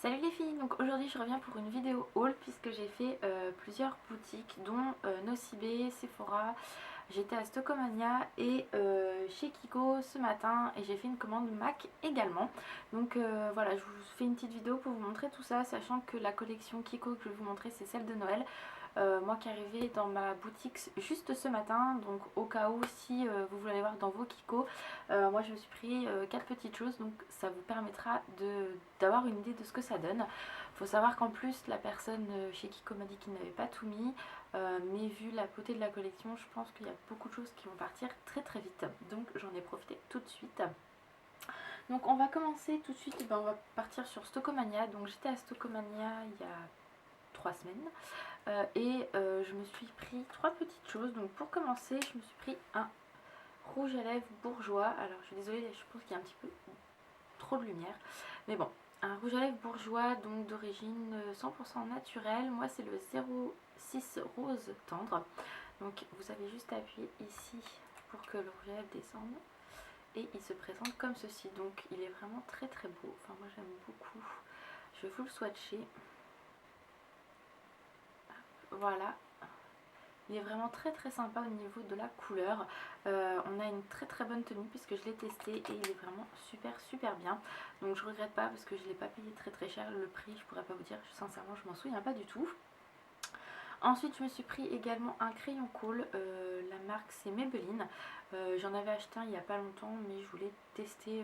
Salut les filles, donc aujourd'hui je reviens pour une vidéo haul puisque j'ai fait plusieurs boutiques dont Nocibé, Sephora, j'étais à Stockomania et chez Kiko ce matin et j'ai fait une commande Mac également. Donc voilà, je vous fais une petite vidéo pour vous montrer tout ça, sachant que la collection Kiko que je vais vous montrer c'est celle de Noël. Moi qui arrivais dans ma boutique juste ce matin, donc au cas où si vous voulez aller voir dans vos Kiko, moi je me suis pris 4 petites choses, donc ça vous permettra d'avoir une idée de ce que ça donne. Faut savoir qu'en plus la personne chez Kiko m'a dit qu'il n'avait pas tout mis, mais vu la beauté de la collection, je pense qu'il y a beaucoup de choses qui vont partir très très vite, donc j'en ai profité tout de suite. Donc on va commencer tout de suite, et ben on va partir sur Stockomania. Donc j'étais à Stockomania il y a 3 semaines. Je me suis pris 3 petites choses. Donc pour commencer, je me suis pris un rouge à lèvres bourgeois. Alors je suis désolée, je pense qu'il y a un petit peu trop de lumière. Mais bon, un rouge à lèvres bourgeois, donc d'origine 100% naturelle. Moi c'est le 06 rose tendre. Donc vous avez juste à appuyer ici pour que le rouge à lèvres descende. Et il se présente comme ceci. Donc il est vraiment très très beau. Enfin moi j'aime beaucoup. Je vais vous le swatcher. Voilà, il est vraiment très très sympa au niveau de la couleur. On a une très très bonne tenue puisque je l'ai testé et il est vraiment super bien. Donc je regrette pas parce que je ne l'ai pas payé très très cher. Le prix je pourrais pas vous dire, sincèrement je m'en souviens pas du tout. Ensuite je me suis pris également un crayon cool, la marque c'est Maybelline. J'en avais acheté un il n'y a pas longtemps mais je voulais tester,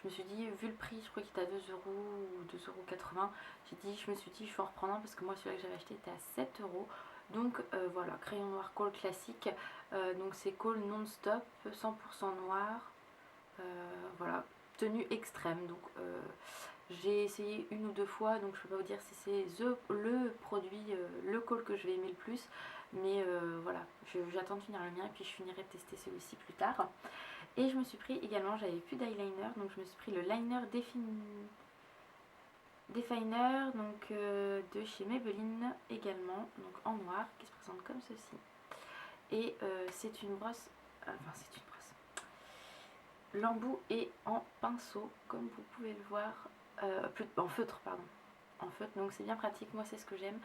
je me suis dit, vu le prix, je crois qu'il était à 2 € ou 2,80 €, je me suis dit, je vais en reprendre un parce que moi celui-là que j'avais acheté était à 7 €. Donc voilà, crayon noir colle classique, donc c'est colle non-stop, 100% noir, voilà, tenue extrême. Donc j'ai essayé une ou deux fois, donc je peux pas vous dire si c'est le produit, le colle que je vais aimer le plus, mais voilà, j'attends de finir le mien et puis je finirai de tester celui-ci plus tard. Et je me suis pris également, j'avais plus d'eyeliner, donc je me suis pris le liner Definer donc, de chez Maybelline également, donc en noir, qui se présente comme ceci. Et c'est une brosse, l'embout est en pinceau, comme vous pouvez le voir, en feutre, pardon. En feutre, donc c'est bien pratique, moi c'est ce que j'aime.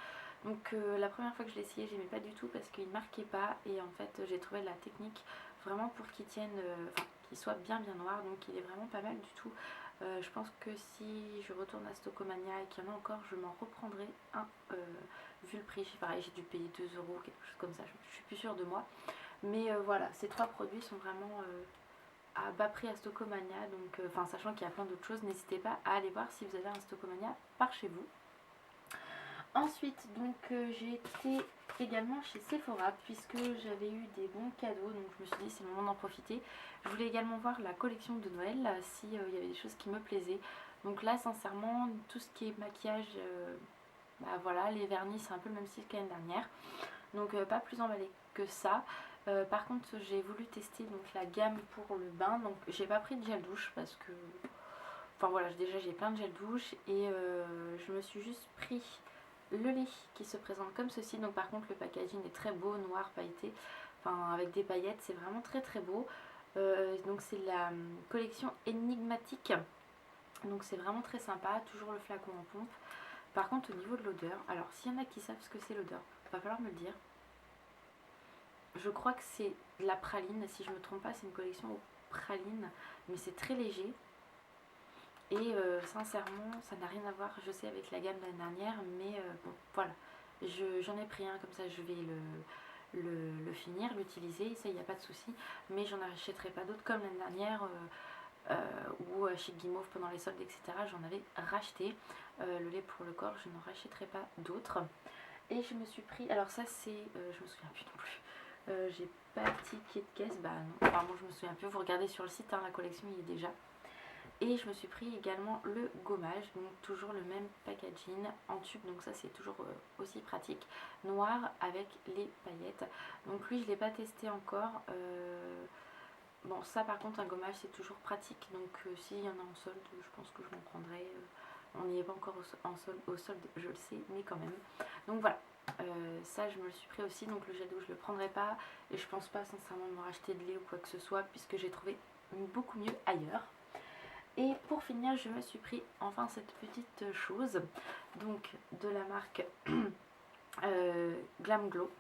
Donc la première fois que je l'ai essayé, j'aimais pas du tout parce qu'il ne marquait pas, et en fait j'ai trouvé la technique vraiment pour qu'il tienne, qu'il soit bien noir, donc il est vraiment pas mal du tout. Je pense que si je retourne à Stockomania et qu'il y en a encore, je m'en reprendrai un, vu le prix. Pareil, j'ai dû payer 2 € quelque chose comme ça, je suis plus sûre de moi. Mais voilà, ces 3 produits sont vraiment à bas prix à Stockomania, donc sachant qu'il y a plein d'autres choses, n'hésitez pas à aller voir si vous avez un Stockomania par chez vous. Ensuite, donc j'ai été également chez Sephora puisque j'avais eu des bons cadeaux, donc je me suis dit c'est le moment d'en profiter. Je voulais également voir la collection de Noël, s'il y avait des choses qui me plaisaient. Donc là, sincèrement, tout ce qui est maquillage, voilà, les vernis, c'est un peu le même style qu'année dernière. Donc pas plus emballé que ça. Par contre, j'ai voulu tester donc la gamme pour le bain, donc j'ai pas pris de gel douche parce que, enfin voilà, déjà j'ai plein de gel douche et je me suis juste pris le lait qui se présente comme ceci. Donc par contre le packaging est très beau, noir pailleté, enfin avec des paillettes, c'est vraiment très très beau. Donc c'est la collection énigmatique, donc c'est vraiment très sympa, toujours le flacon en pompe. Par contre au niveau de l'odeur, alors s'il y en a qui savent ce que c'est l'odeur, va falloir me le dire. Je crois que c'est de la praline, si je me trompe pas, c'est une collection aux pralines, mais c'est très léger. Et sincèrement, ça n'a rien à voir, je sais, avec la gamme de l'année dernière, mais bon, voilà. J'en ai pris un, comme ça je vais le finir, l'utiliser, ça, il n'y a pas de souci. Mais j'en achèterai pas d'autres comme l'année dernière, ou chez Guimauve pendant les soldes, etc. J'en avais racheté. Le lait pour le corps, je n'en rachèterai pas d'autres. Et je me suis pris, alors ça c'est, je me souviens plus non plus. J'ai pas de ticket de caisse, bah non, enfin moi je me souviens plus, vous regardez sur le site, hein, la collection il est déjà. Et je me suis pris également le gommage, donc toujours le même packaging en tube, donc ça c'est toujours aussi pratique, noir avec les paillettes. Donc lui je ne l'ai pas testé encore. Bon ça par contre un gommage c'est toujours pratique, donc s'il y en a en solde je pense que je m'en prendrai. On n'y est pas encore au solde, je le sais, mais quand même. Donc voilà, ça je me le suis pris aussi, donc le gel douche je le prendrai pas, et je pense pas sincèrement me racheter de lait ou quoi que ce soit puisque j'ai trouvé beaucoup mieux ailleurs. Et pour finir, je me suis pris enfin cette petite chose, donc de la marque Glam Glow.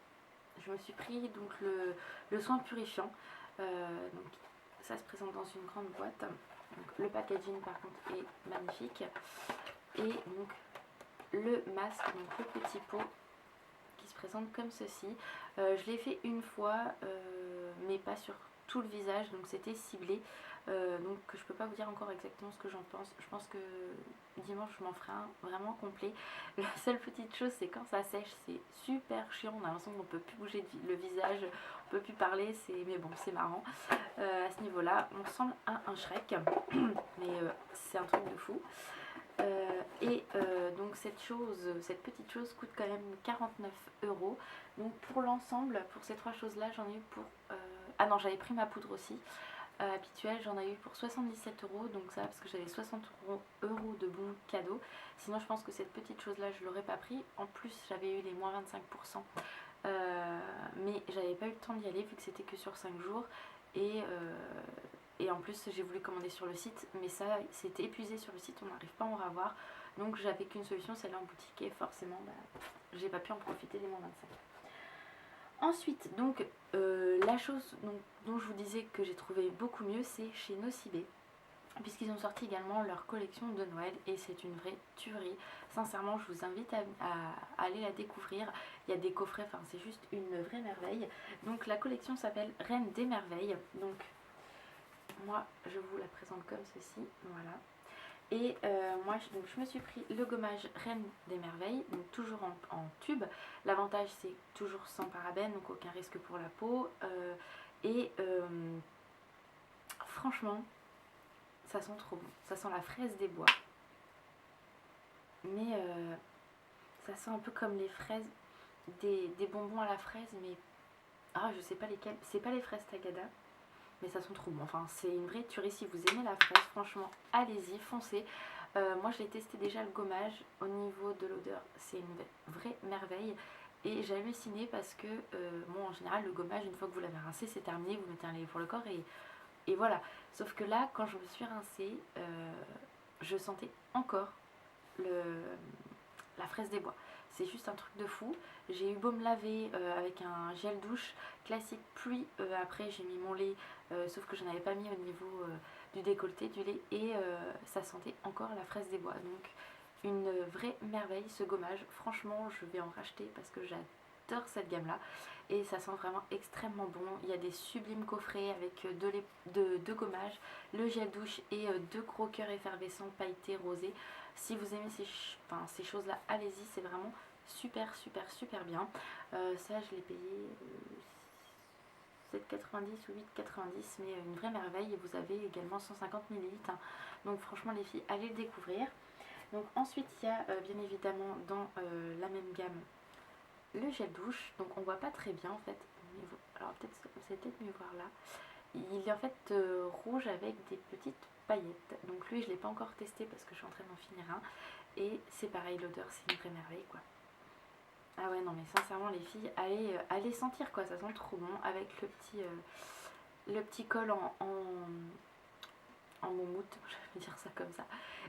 Je me suis pris donc le soin purifiant. Donc ça se présente dans une grande boîte. Donc, le packaging par contre est magnifique. Et donc le masque, donc le petit pot qui se présente comme ceci. Je l'ai fait une fois, mais pas sur tout le visage, donc c'était ciblé. Donc je peux pas vous dire encore exactement ce que j'en pense. Je pense que dimanche je m'en ferai un vraiment complet. La seule petite chose, c'est quand ça sèche, c'est super chiant. On a l'impression qu'on peut plus bouger le visage, on peut plus parler, mais bon, c'est marrant. À ce niveau-là, on ressemble à un Shrek, mais c'est un truc de fou. Donc cette petite chose coûte quand même 49 €. Donc pour l'ensemble, pour ces trois choses-là, j'en ai eu pour... Ah non, j'avais pris ma poudre aussi. Habituelle, j'en ai eu pour 77 €, donc ça parce que j'avais 60 € de bons cadeaux. Sinon, je pense que cette petite chose-là, je l'aurais pas pris. En plus, j'avais eu les moins 25%. Mais j'avais pas eu le temps d'y aller vu que c'était que sur 5 jours. Et en plus, j'ai voulu commander sur le site, mais ça, c'était épuisé sur le site, on n'arrive pas à en ravoir. Donc, j'avais qu'une solution, celle-là en boutique, et forcément, j'ai pas pu en profiter des moins 25. Ensuite, donc, la chose dont je vous disais que j'ai trouvé beaucoup mieux, c'est chez Nocibé, puisqu'ils ont sorti également leur collection de Noël, et c'est une vraie tuerie. Sincèrement, je vous invite à aller la découvrir. Il y a des coffrets, enfin, c'est juste une vraie merveille. Donc, la collection s'appelle Reine des Merveilles. Donc, moi je vous la présente comme ceci, voilà. Et moi je me suis pris le gommage Reine des Merveilles, donc toujours en tube. L'avantage c'est toujours sans parabènes, donc aucun risque pour la peau. Franchement, ça sent trop bon. Ça sent la fraise des bois. Mais ça sent un peu comme les fraises, des bonbons à la fraise, mais je sais pas lesquels. C'est pas les fraises Tagada, mais ça sent trop bon. Enfin, c'est une vraie tuerie. Si vous aimez la fraise, franchement, allez-y, foncez. Moi, je l'ai testé déjà le gommage. Au niveau de l'odeur, c'est une vraie merveille. Et j'ai halluciné parce que, en général, le gommage, une fois que vous l'avez rincé, c'est terminé. Vous mettez un lait pour le corps et voilà. Sauf que là, quand je me suis rincée, je sentais encore la fraise des bois. C'est juste un truc de fou. J'ai eu beau me laver avec un gel douche classique, puis après j'ai mis mon lait, sauf que je n'en avais pas mis au niveau du décolleté du lait, et ça sentait encore la fraise des bois. Donc une vraie merveille ce gommage. Franchement, je vais en racheter parce que j'adore cette gamme là, et ça sent vraiment extrêmement bon. Il y a des sublimes coffrets avec deux gommages, le gel douche et deux gros cœurs effervescents pailletés rosés. Si vous aimez ces choses là, allez-y, c'est vraiment super bien. Ça je l'ai payé 7,90 ou 8,90, mais une vraie merveille. Et vous avez également 150 ml, hein. Donc franchement les filles, allez le découvrir. Donc ensuite il y a bien évidemment dans la même gamme le gel douche. Donc on voit pas très bien en fait. Alors vous allez peut-être mieux voir là. Il est en fait rouge avec des petites paillettes. Donc lui je l'ai pas encore testé parce que je suis en train d'en finir un. Et c'est pareil, l'odeur c'est une vraie merveille quoi. Ah ouais non mais sincèrement les filles, allez sentir quoi, ça sent trop bon avec le petit col en moumoute, je vais dire ça comme ça.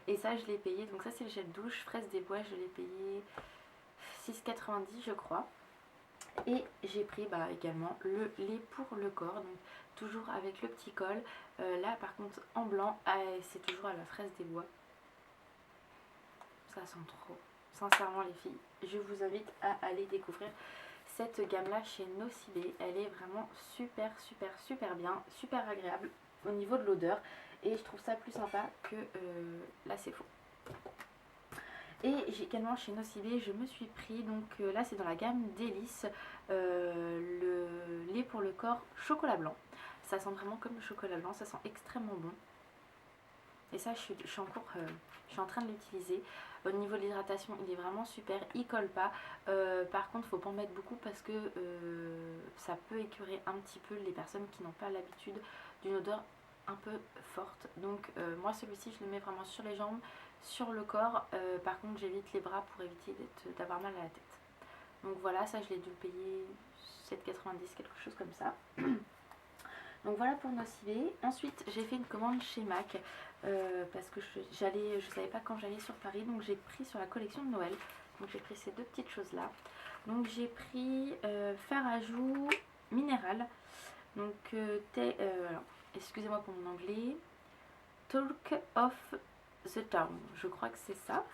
Et ça je l'ai payé, donc ça c'est le gel douche fraise des bois, je l'ai payé 6,90 je crois. Et j'ai pris également le lait pour le corps, donc toujours avec le petit col. Là par contre en blanc, c'est toujours à la fraise des bois. Ça sent trop. Sincèrement les filles, je vous invite à aller découvrir cette gamme là chez Nocibé. Elle est vraiment super bien, super agréable au niveau de l'odeur. Et je trouve ça plus sympa que là c'est faux. Et j'ai également chez Nocibé, je me suis pris, donc là c'est dans la gamme Délice, le lait pour le corps chocolat blanc. Ça sent vraiment comme le chocolat blanc, ça sent extrêmement bon. Et ça je suis en train de l'utiliser. Au niveau de l'hydratation, il est vraiment super, il colle pas. Par contre, il faut pas en mettre beaucoup parce que ça peut écœurer un petit peu les personnes qui n'ont pas l'habitude d'une odeur un peu forte. Donc moi celui-ci je le mets vraiment sur les jambes, sur le corps. Par contre j'évite les bras pour éviter d'avoir mal à la tête. Donc voilà, ça je l'ai dû le payer 7,90, quelque chose comme ça. Donc voilà pour Nocibé. Ensuite j'ai fait une commande chez MAC. parce que je savais pas quand j'allais sur Paris, donc j'ai pris sur la collection de Noël. Donc j'ai pris ces deux petites choses là. Donc j'ai pris fard à joues minéral. Donc alors, excusez-moi pour mon anglais. Talk of the Town, je crois que c'est ça.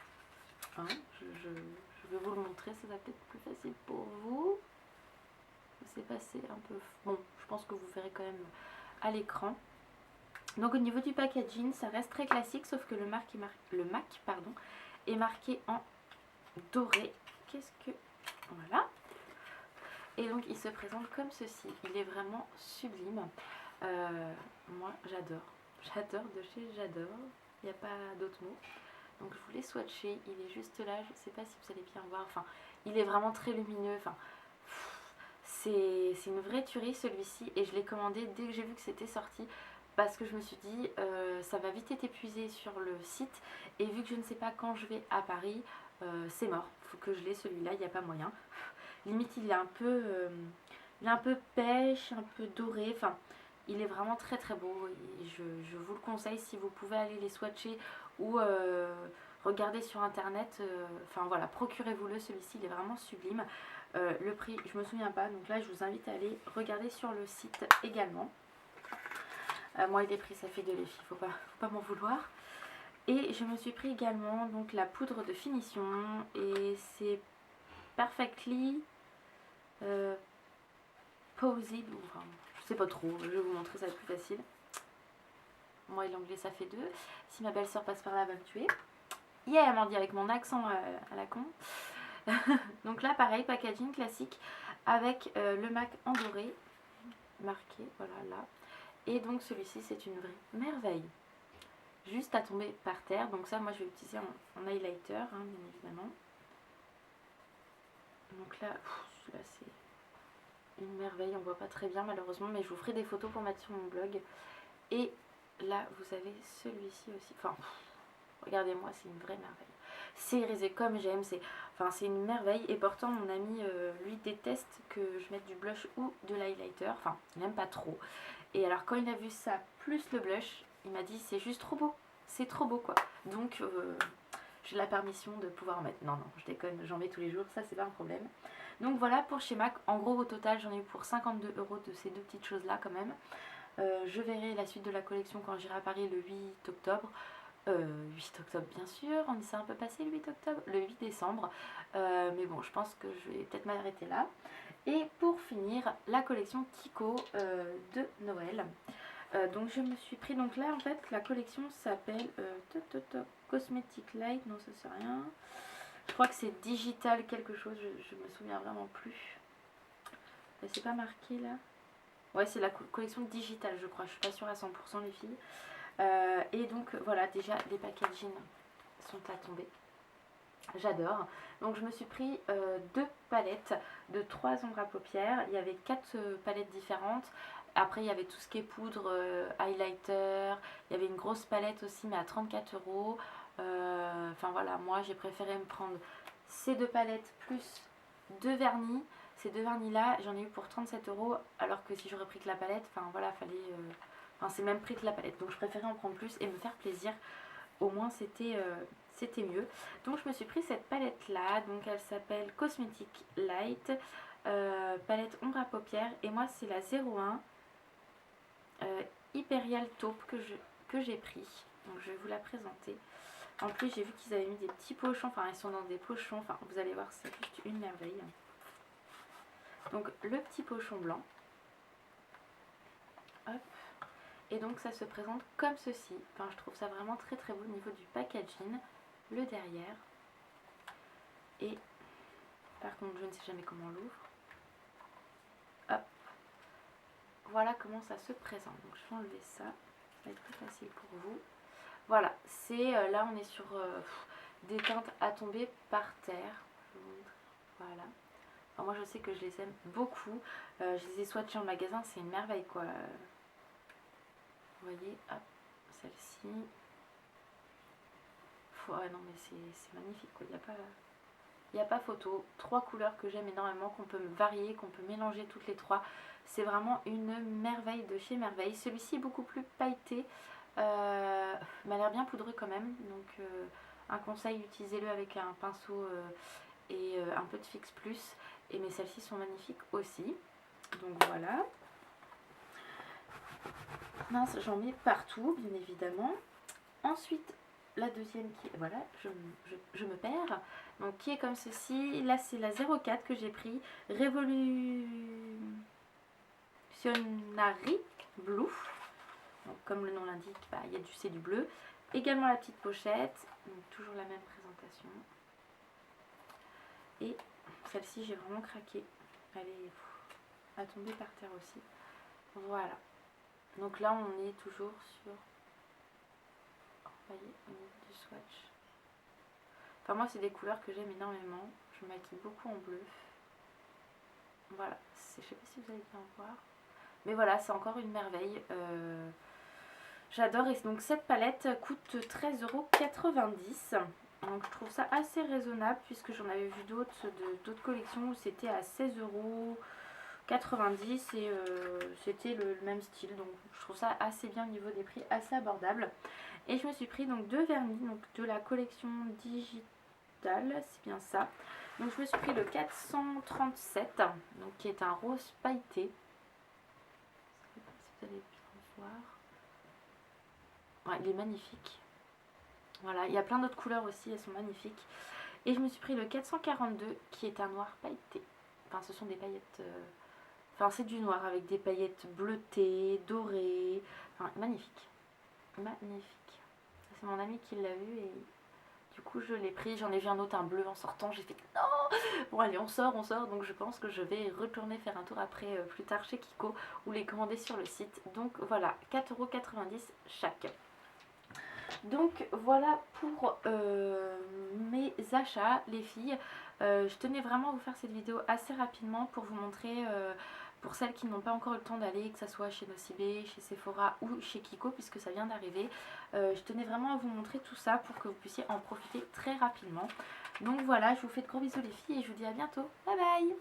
Hein, je vais vous le montrer, ça va peut-être plus facile pour vous. Je sais pas, c'est un peu... Bon, je pense que vous verrez quand même à l'écran. Donc au niveau du packaging, ça reste très classique, sauf que le MAC est marqué en doré. Qu'est-ce que... Voilà. Et donc il se présente comme ceci. Il est vraiment sublime. Moi j'adore. J'adore de chez J'adore. Il n'y a pas d'autre mot. Donc je vous l'ai swatché. Il est juste là. Je ne sais pas si vous allez bien voir. Enfin, il est vraiment très lumineux. Enfin, c'est une vraie tuerie celui-ci. Et je l'ai commandé dès que j'ai vu que c'était sorti. Parce que je me suis dit, ça va vite être épuisé sur le site. Et vu que je ne sais pas quand je vais à Paris, c'est mort. Il faut que je l'ai celui-là. Il n'y a pas moyen. Limite, il est un peu pêche, un peu doré. Enfin, il est vraiment très très beau. Et je vous le conseille si vous pouvez aller les swatcher ou regarder sur internet. Enfin voilà, procurez-vous-le. Celui-ci, il est vraiment sublime. Le prix, je me souviens pas. Donc là, je vous invite à aller regarder sur le site également. Moi, les prix, ça fait de l'effet. Faut pas m'en vouloir. Et je me suis pris également donc la poudre de finition. Et c'est Perfectly Posy, enfin, je sais pas trop, je vais vous montrer, ça va être plus facile. Moi et l'anglais ça fait deux. Si ma belle-sœur passe par là, elle va me tuer. Yeah, elle m'en dit avec mon accent à la con. Donc là pareil, packaging classique avec le MAC en doré marqué, voilà là. Et donc celui-ci c'est une vraie merveille. Juste à tomber par terre. Donc ça moi je vais l'utiliser en highlighter hein, bien évidemment. Donc là, celui-là c'est une merveille, on voit pas très bien malheureusement, mais je vous ferai des photos pour mettre sur mon blog. Et là vous avez celui-ci aussi, enfin regardez-moi, c'est une vraie merveille. C'est irisé comme j'aime, c'est une merveille. Et pourtant mon ami lui déteste que je mette du blush ou de l'highlighter, enfin il n'aime pas trop. Et alors quand il a vu ça plus le blush, il m'a dit c'est juste trop beau, c'est trop beau quoi. Donc j'ai la permission de pouvoir en mettre. Non, je déconne, j'en mets tous les jours, ça c'est pas un problème. Donc voilà pour chez MAC. En gros au total j'en ai eu pour 52 € de ces deux petites choses là quand même. Je verrai la suite de la collection quand j'irai à Paris le 8 octobre. 8 octobre bien sûr, on s'est un peu passé le 8 octobre, le 8 décembre. Mais bon je pense que je vais peut-être m'arrêter là. Et pour finir la collection Kiko de Noël. Donc je me suis pris, donc là en fait la collection s'appelle Cosmetic Light, non ça c'est rien. Je crois que c'est digital quelque chose, je me souviens vraiment plus. C'est pas marqué là. Ouais c'est la collection digitale je crois, je suis pas sûre à 100% les filles. Et donc voilà déjà les packaging sont à tomber. J'adore. Donc je me suis pris deux palettes de 3 ombres à paupières. Il y avait 4 palettes différentes. Après il y avait tout ce qui est poudre, highlighter. Il y avait une grosse palette aussi mais à 34 €. Enfin voilà, moi j'ai préféré me prendre ces deux palettes plus deux vernis. Ces deux vernis là j'en ai eu pour 37 € alors que si j'aurais pris que la palette, enfin voilà, fallait... Enfin c'est même prix que la palette. Donc je préférais en prendre plus et me faire plaisir. Au moins c'était mieux. Donc je me suis pris cette palette là, donc elle s'appelle Cosmetic Light, palette ombre à paupières, et moi c'est la 01 Hyperial Taupe que j'ai pris. Donc je vais vous la présenter. En plus j'ai vu qu'ils avaient mis des petits pochons, enfin ils sont dans des pochons, enfin vous allez voir c'est juste une merveille. Donc le petit pochon blanc, hop. Et donc ça se présente comme ceci. Enfin je trouve ça vraiment très très beau au niveau du packaging. Le derrière. Et par contre je ne sais jamais comment on l'ouvre. Hop. Voilà comment ça se présente. Donc je vais enlever ça. Ça va être plus facile pour vous. Voilà. C'est là on est sur des teintes à tomber par terre. Je vous montre. Voilà. Alors, moi je sais que je les aime beaucoup. Je les ai swatchés en magasin. C'est une merveille quoi. Vous voyez, hop, celle-ci. Ouais, non, mais c'est magnifique, quoi. Il n'y a pas photo. 3 couleurs que j'aime énormément, qu'on peut varier, qu'on peut mélanger toutes les 3. C'est vraiment une merveille de chez merveille. Celui-ci est beaucoup plus pailleté. m'a l'air bien poudreux quand même, donc un conseil, utilisez-le avec un pinceau et un peu de Fix Plus, mais celles-ci sont magnifiques aussi, donc voilà. Mince, j'en mets partout bien évidemment. Ensuite la deuxième qui est, voilà, je me perds, donc qui est comme ceci. Là c'est la 04 que j'ai pris, Revolutionary Blue. Donc, comme le nom l'indique, bah, c'est du bleu. Également la petite pochette, donc toujours la même présentation. Et celle-ci j'ai vraiment craqué, elle est à tomber par terre aussi. Voilà, donc là on est toujours sur, vous voyez, au niveau du swatch. Enfin moi c'est des couleurs que j'aime énormément, je maquille beaucoup en bleu. Voilà, je sais pas si vous allez bien voir, mais voilà, c'est encore une merveille. J'adore, et donc cette palette coûte 13,90 €. Donc je trouve ça assez raisonnable puisque j'en avais vu d'autres collections où c'était à 16,90 € et c'était le même style. Donc je trouve ça assez bien au niveau des prix, assez abordable. Et je me suis pris donc 2 vernis donc de la collection digitale, c'est bien ça. Donc je me suis pris le 437, donc qui est un rose pailleté. Je sais pas si vous allez bien voir. Ouais, il est magnifique. Voilà, il y a plein d'autres couleurs aussi, elles sont magnifiques. Et je me suis pris le 442 qui est un noir pailleté. Enfin, ce sont des paillettes... Enfin, c'est du noir avec des paillettes bleutées, dorées. Enfin, magnifique. Magnifique. C'est mon ami qui l'a vu et du coup je l'ai pris. J'en ai vu un autre, un bleu en sortant. J'ai fait non. Bon allez, on sort. Donc je pense que je vais retourner faire un tour après plus tard chez Kiko ou les commander sur le site. Donc voilà, 4,90 € chaque. Donc voilà pour mes achats les filles. Je tenais vraiment à vous faire cette vidéo assez rapidement pour vous montrer, pour celles qui n'ont pas encore eu le temps d'aller, que ce soit chez Nocibé, chez Sephora ou chez Kiko puisque ça vient d'arriver. Je tenais vraiment à vous montrer tout ça pour que vous puissiez en profiter très rapidement. Donc voilà, je vous fais de gros bisous les filles et je vous dis à bientôt. Bye bye.